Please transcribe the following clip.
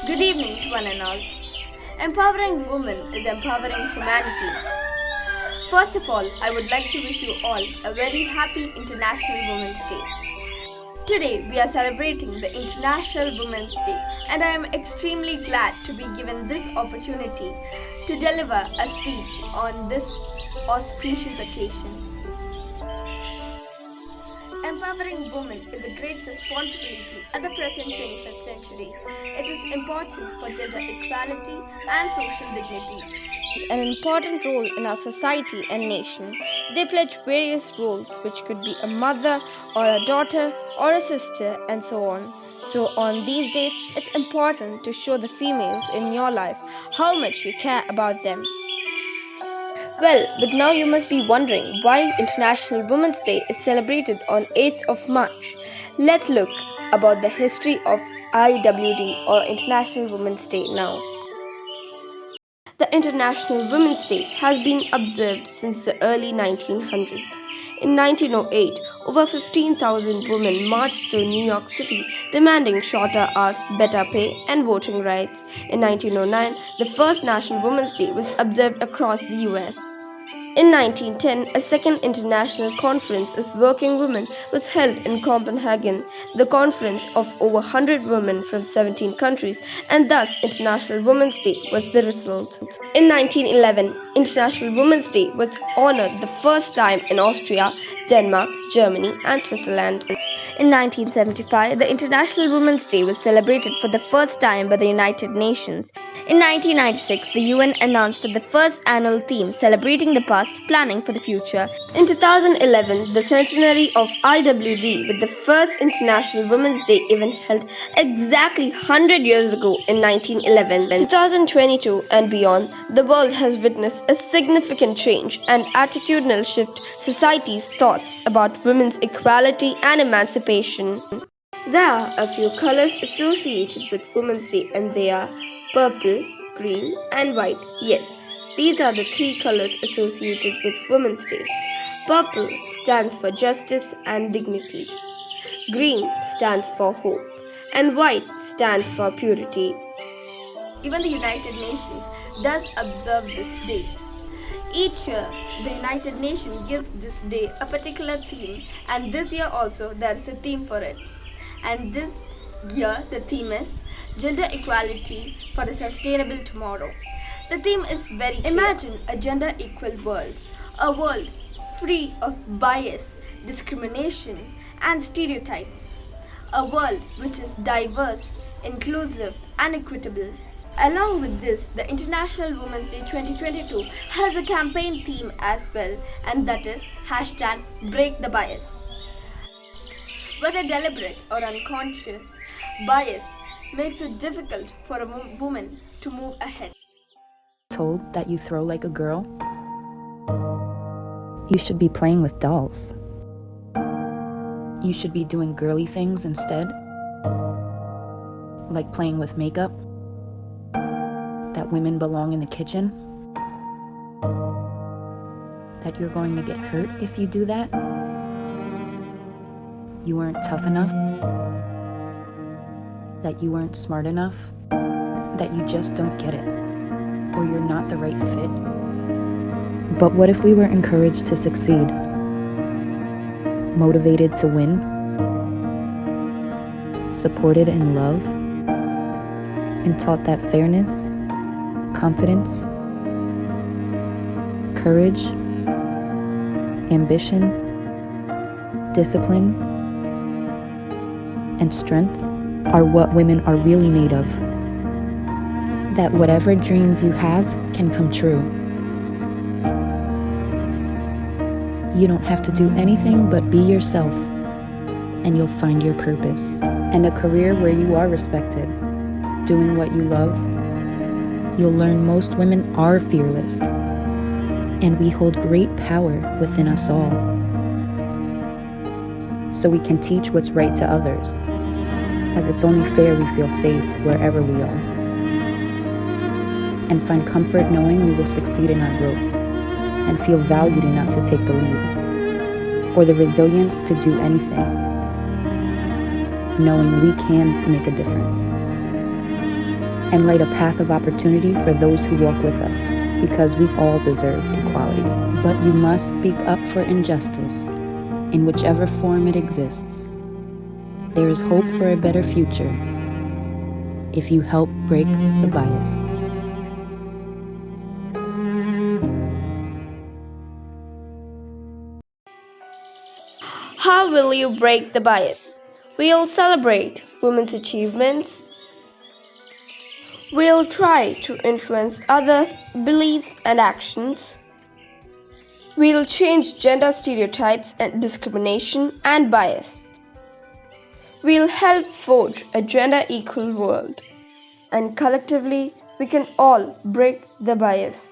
Good evening to one and all. Empowering women is empowering humanity. First of all, I would like to wish you all a very happy International Women's Day. Today, we are celebrating the International Women's Day, and I am extremely glad to be given this opportunity to deliver a speech on this auspicious occasion. Empowering women is a great responsibility at the present 21st century. It is important for gender equality and social dignity. An important role in our society and nation. They pledge various roles, which could be a mother or a daughter or a sister and so on. So on these days, it's important to show the females in your life how much you care about them. Well, but now you must be wondering why International Women's Day is celebrated on 8th of March. Let's look about the history of IWD or International Women's Day now. The International Women's Day has been observed since the early 1900s. In 1908, over 15,000 women marched through New York City demanding shorter hours, better pay, and voting rights. In 1909, the first National Women's Day was observed across the US. In 1910, a second international conference of working women was held in Copenhagen, the conference of over 100 women from 17 countries, and thus International Women's Day was the result. In 1911, International Women's Day was honored the first time in Austria, Denmark, Germany, and Switzerland. In 1975, the International Women's Day was celebrated for the first time by the United Nations. In 1996, the UN announced the first annual theme celebrating the past, planning for the future. In 2011, the centenary of IWD with the first International Women's Day event held exactly 100 years ago in 1911. 2022 and beyond, the world has witnessed a significant change and attitudinal shift society's thoughts about women's equality and emancipation. There are a few colors associated with Women's Day, and they are purple, green, and white. Yes, these are the three colors associated with Women's Day. Purple stands for justice and dignity. Green stands for hope. And white stands for purity. Even the United Nations does observe this day. Each year, the United Nations gives this day a particular theme, and this year also there is a theme for it. And this year, the theme is Gender Equality for a Sustainable Tomorrow. The theme is very clear. Imagine a gender equal world, a world free of bias, discrimination, and stereotypes. A world which is diverse, inclusive, and equitable. Along with this, the International Women's Day 2022 has a campaign theme as well, and that is #BreakTheBias. Whether deliberate or unconscious, bias makes it difficult for a woman to move ahead. Told that you throw like a girl, you should be playing with dolls. You should be doing girly things instead, like playing with makeup, that women belong in the kitchen, that you're going to get hurt if you do that, you weren't tough enough, that you weren't smart enough, that you just don't get it, or you're not the right fit. But what if we were encouraged to succeed, motivated to win, supported in love, and taught that fairness, confidence, courage, ambition, discipline, and strength are what women are really made of. That whatever dreams you have can come true. You don't have to do anything but be yourself, and you'll find your purpose and a career where you are respected, doing what you love. You'll learn most women are fearless, and we hold great power within us all. So we can teach what's right to others, as it's only fair we feel safe wherever we are, and find comfort knowing we will succeed in our growth, and feel valued enough to take the lead, or the resilience to do anything, knowing we can make a difference. and light a path of opportunity for those who walk with us, because we all deserve equality. But you must speak up for injustice, in whichever form it exists. There is hope for a better future if you help break the bias. How will you break the bias? We'll celebrate women's achievements. We'll try to influence others' beliefs and actions. We'll change gender stereotypes and discrimination and bias. We'll help forge a gender equal world. And collectively, we can all break the bias.